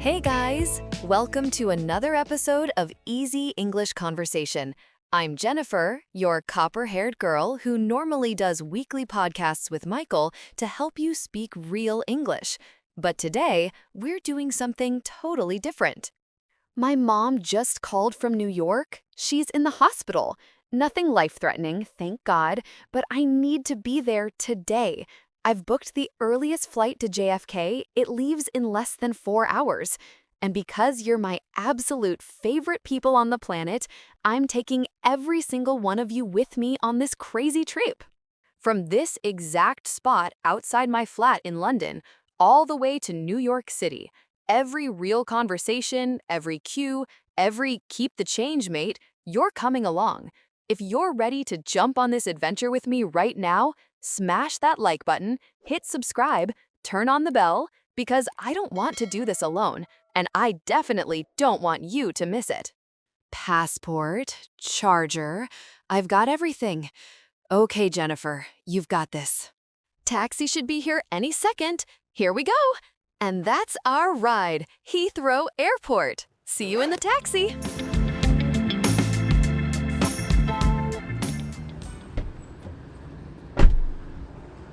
Hey guys! Welcome to another episode of Easy English Conversation. I'm Jennifer, your copper-haired girl who normally does weekly podcasts with Michael to help you speak real English. But today, we're doing something totally different. My mom just called from New York. She's in the hospital. Nothing life-threatening, thank God, but I need to be there today. I've booked the earliest flight to JFK. It leaves in less than 4 hours. And because you're my absolute favorite people on the planet, I'm taking every single one of you with me on this crazy trip. From this exact spot outside my flat in London, all the way to New York City, every real conversation, every cue, every keep the change, mate, you're coming along. If you're ready to jump on this adventure with me right now, smash that like button, hit subscribe, turn on the bell, because I don't want to do this alone, and I definitely don't want you to miss it. Passport, charger, I've got everything. Okay, Jennifer, you've got this. Taxi should be here any second. Here we go. And that's our ride, Heathrow Airport. See you in the taxi.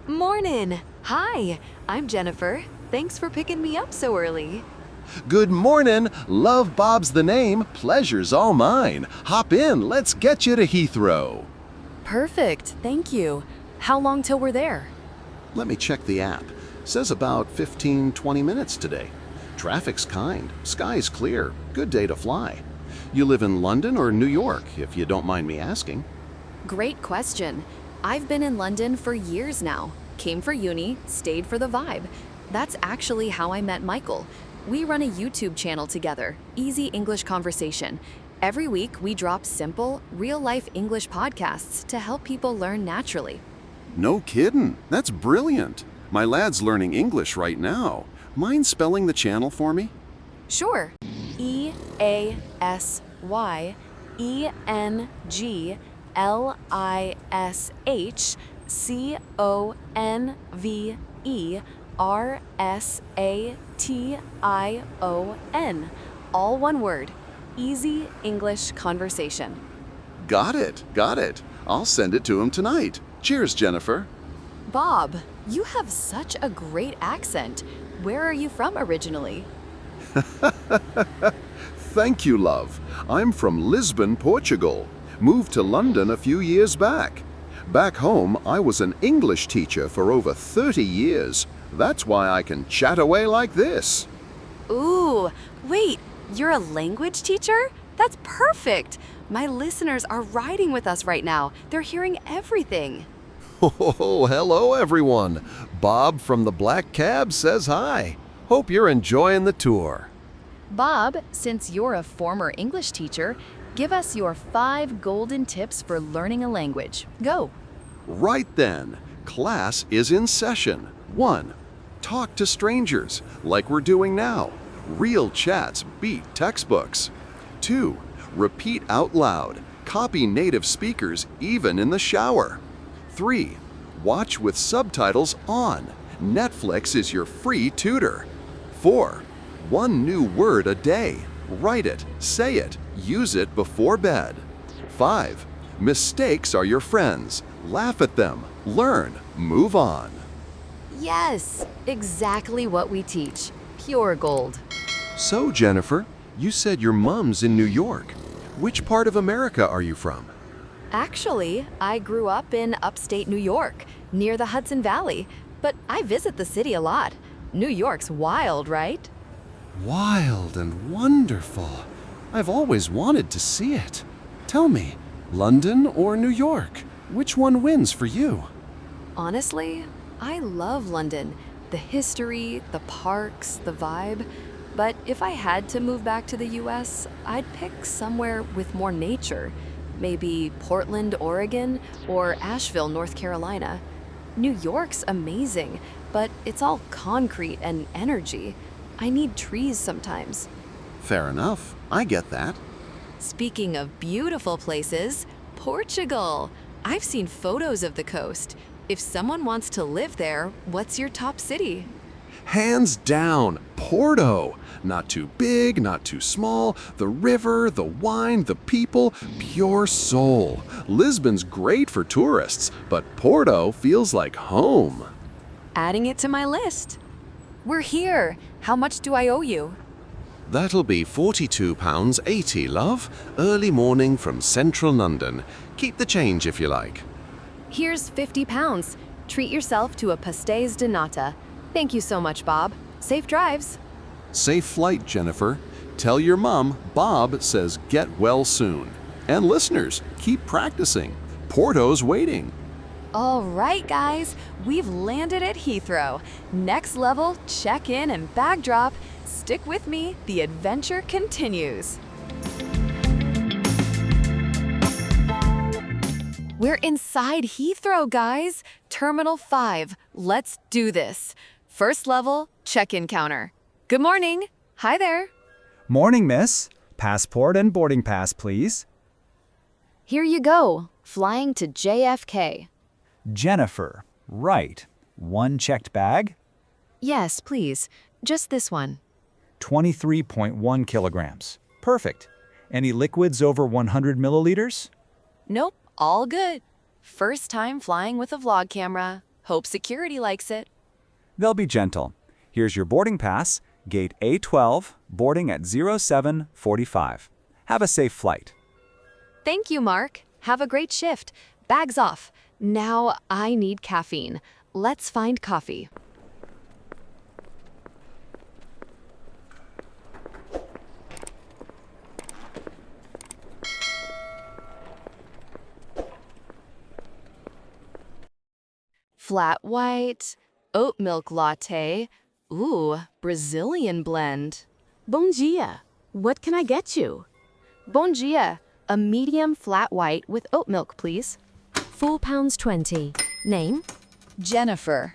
Morning. Hi, I'm Jennifer. Thanks for picking me up so early. Good morning. Love Bob's the name. Pleasure's all mine. Hop in. Let's get you to Heathrow. Perfect. Thank you. How long till we're there? Let me check the app. Says about 15-20 minutes today. Traffic's kind. Sky's clear. Good day to fly. You live in London or New York, if you don't mind me asking? Great question. I've been in London for years now. Came for uni, stayed for the vibe. That's actually how I met Michael. We run a YouTube channel together, Easy English Conversation. Every week, we drop simple, real-life English podcasts to help people learn naturally. No kiddin'. That's brilliant. My lad's learning English right now. Mind spelling the channel for me? Sure. EASYLISHCONVERSATION. All one word. Easy English Conversation. Got it. I'll send it to him tonight. Cheers, Jennifer. Bob, you have such a great accent. Where are you from originally? Thank you, love. I'm from Lisbon, Portugal. Moved to London a few years back. Back home, I was an English teacher for over 30 years. That's why I can chat away like this. Ooh, wait, you're a language teacher? That's perfect. My listeners are riding with us right now. They're hearing everything. Oh, hello, everyone. Bob from the Black Cab says hi. Hope you're enjoying the tour. Bob, since you're a former English teacher, give us your 5 golden tips for learning a language. Go. Right then, class is in session. 1. Talk to strangers, like we're doing now. Real chats beat textbooks. 2. Repeat out loud. Copy native speakers even in the shower. 3. Watch with subtitles on. Netflix is your free tutor. 4. 1 new word a day. Write it, say it, use it before bed. 5. Mistakes are your friends. Laugh at them, learn, move on. Yes, exactly what we teach. Pure gold. So, Jennifer, you said your mom's in New York. Which part of America are you from? Actually, I grew up in upstate New York, near the Hudson Valley, but I visit the city a lot. New York's wild, right? Wild and wonderful. I've always wanted to see it. Tell me, London or New York? Which one wins for you? Honestly, I love London. The history, the parks, the vibe. But if I had to move back to the US, I'd pick somewhere with more nature. Maybe Portland, Oregon, or Asheville, North Carolina. New York's amazing, but it's all concrete and energy. I need trees sometimes. Fair enough. I get that. Speaking of beautiful places, Portugal. I've seen photos of the coast. If someone wants to live there, what's your top city? Hands down, Porto. Not too big, not too small. The river, the wine, the people, pure soul. Lisbon's great for tourists, but Porto feels like home. Adding it to my list. We're here. How much do I owe you? That'll be £42.80, love. Early morning from central London. Keep the change if you like. Here's £50. Treat yourself to a pastéis de nata. Thank you so much, Bob. Safe drives. Safe flight, Jennifer. Tell your mom Bob says get well soon. And listeners, keep practicing. Porto's waiting. All right, guys, we've landed at Heathrow. Next level, check-in and bag drop. Stick with me, the adventure continues. We're inside Heathrow, guys. Terminal 5. Let's do this. First level, check-in counter. Good morning. Hi there. Morning, miss. Passport and boarding pass, please. Here you go. Flying to JFK. Jennifer. Right. One checked bag, Yes, please. Just this one. 23.1 kilograms. Perfect. Any liquids over 100 milliliters? Nope, all good. First time flying with a vlog camera. Hope security likes it. They'll be gentle. Here's your boarding pass, gate A12, boarding at 07:45. Have a safe flight. Thank you, Mark. Have a great shift. Bags off. Now I need caffeine. Let's find coffee. Flat white, oat milk latte. Ooh, Brazilian blend. Bom dia. What can I get you? Bom dia. A medium flat white with oat milk, please. £4.20. Name? Jennifer.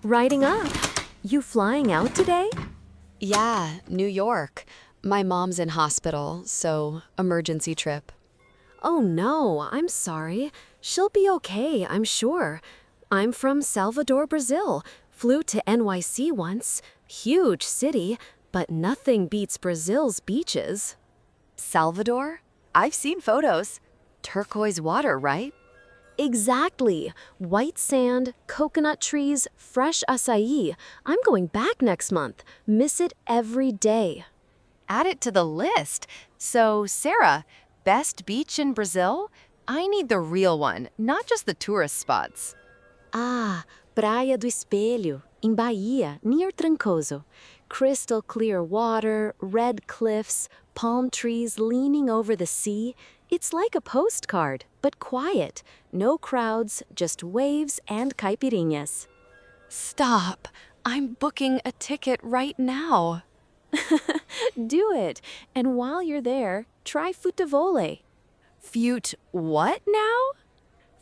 Writing up. You flying out today? Yeah, New York. My mom's in hospital, so emergency trip. Oh no, I'm sorry. She'll be okay, I'm sure. I'm from Salvador, Brazil. Flew to NYC once. Huge city, but nothing beats Brazil's beaches. Salvador? I've seen photos. Turquoise water, right? Exactly. White sand, coconut trees, fresh acai. I'm going back next month. Miss it every day. Add it to the list. So, Sara, best beach in Brazil? I need the real one, not just the tourist spots. Ah, Praia do Espelho, in Bahia, near Trancoso. Crystal clear water, red cliffs, palm trees leaning over the sea. It's like a postcard, but quiet. No crowds, just waves and caipirinhas. Stop. I'm booking a ticket right now. Do it. And while you're there, try futevôlei. Fute what now?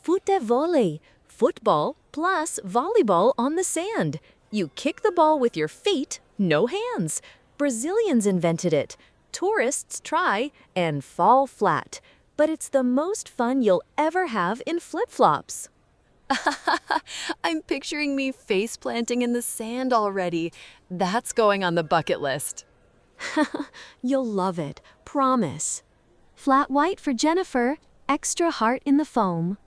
Futevôlei. Football plus volleyball on the sand. You kick the ball with your feet, no hands. Brazilians invented it. Tourists try and fall flat. But it's the most fun you'll ever have in flip-flops. I'm picturing me face planting in the sand already. That's going on the bucket list. You'll love it, promise. Flat white for Jennifer, extra heart in the foam.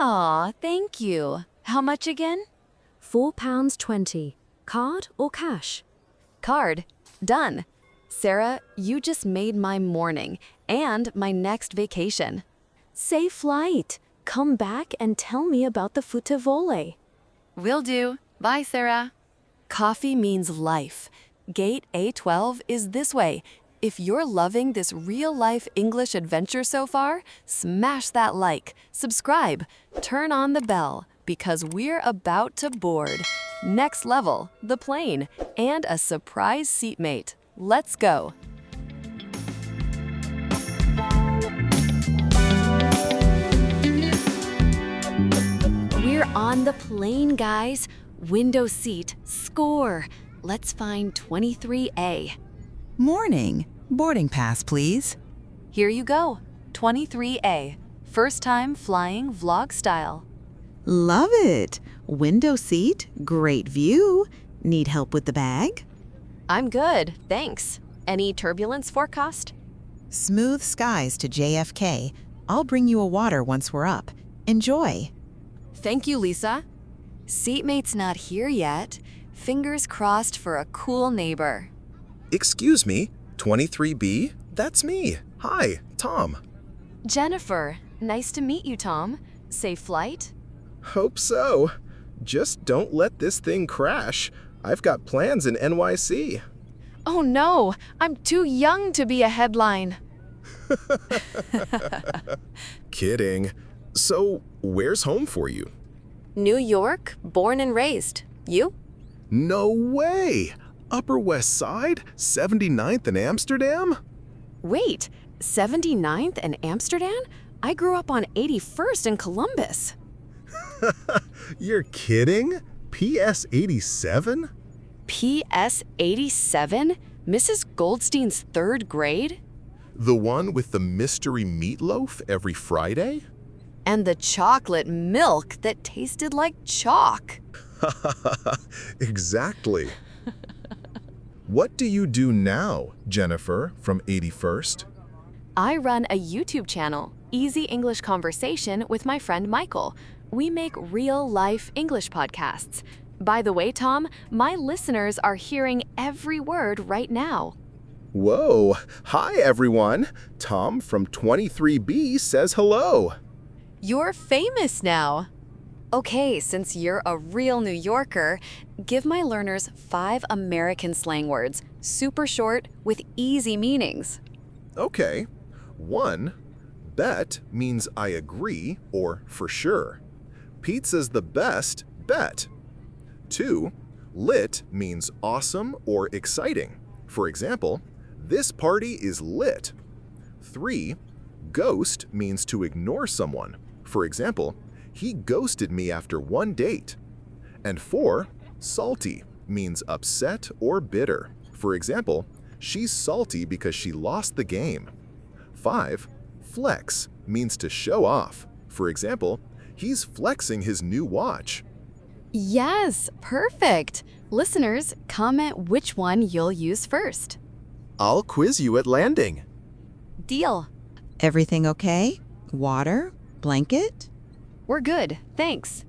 Aw, thank you. How much again? £4.20. Card or cash? Card. Done. Sara, you just made my morning and my next vacation. Safe flight. Come back and tell me about the futevôlei. Will do. Bye, Sara. Coffee means life. Gate A12 is this way. If you're loving this real-life English adventure so far, smash that like, subscribe, turn on the bell, because we're about to board. Next level, the plane, and a surprise seatmate. Let's go. We're on the plane, guys. Window seat, score. Let's find 23A. Morning. Boarding pass, please. Here you go. 23A. First time flying vlog style. Love it. Window seat, great view. Need help with the bag? I'm good, thanks. Any turbulence forecast? Smooth skies to JFK. I'll bring you a water once we're up. Enjoy. Thank you, Lisa. Seatmate's not here yet. Fingers crossed for a cool neighbor. Excuse me, 23B? That's me. Hi, Tom. Jennifer, nice to meet you, Tom. Safe flight? Hope so. Just don't let this thing crash. I've got plans in NYC. Oh no, I'm too young to be a headline. Kidding. So, where's home for you? New York, born and raised. You? No way! Upper West Side? 79th and Amsterdam? Wait, 79th and Amsterdam? I grew up on 81st in Columbus. You're kidding? PS 87? PS 87? Mrs. Goldstein's third grade? The one with the mystery meatloaf every Friday? And the chocolate milk that tasted like chalk. Exactly. What do you do now, Jennifer from 81st? I run a YouTube channel, Easy English Conversation, with my friend Michael. We make real-life English podcasts. By the way, Tom, my listeners are hearing every word right now. Whoa! Hi, everyone! Tom from 23B says hello. You're famous now. Okay, since you're a real New Yorker, give my learners 5 American slang words, super short, with easy meanings. Okay. 1. Bet means I agree or for sure. Pizza's the best, bet. 2. Lit means awesome or exciting. For example, this party is lit. 3. Ghost means to ignore someone. For example, he ghosted me after one date. And 4. Salty means upset or bitter. For example, she's salty because she lost the game. 5. Flex means to show off. For example, he's flexing his new watch. Yes, perfect. Listeners, comment which one you'll use first. I'll quiz you at landing. Deal. Everything okay? Water? Blanket? We're good, thanks.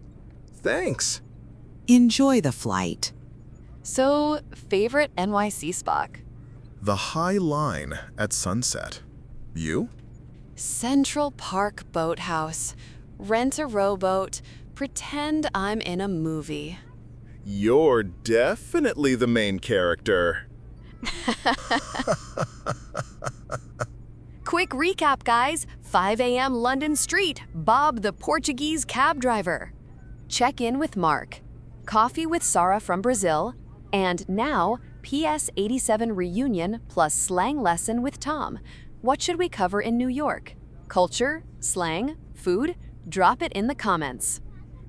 Thanks. Enjoy the flight. So, favorite NYC spot? The High Line at sunset. You? Central Park Boathouse. Rent a rowboat. Pretend I'm in a movie. You're definitely the main character. Quick recap, guys. 5 a.m. London Street. Bob the Portuguese cab driver. Check in with Mark. Coffee with Sara from Brazil. And now, PS 87 reunion plus slang lesson with Tom. What should we cover in New York? Culture? Slang? Food? Drop it in the comments.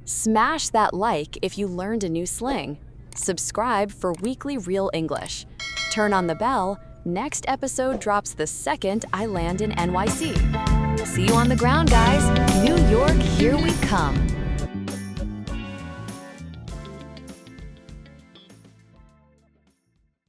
Smash that like if you learned a new slang. Subscribe for weekly Real English. Turn on the bell. Next episode drops the second I land in NYC. See you on the ground, guys. New York, here we come.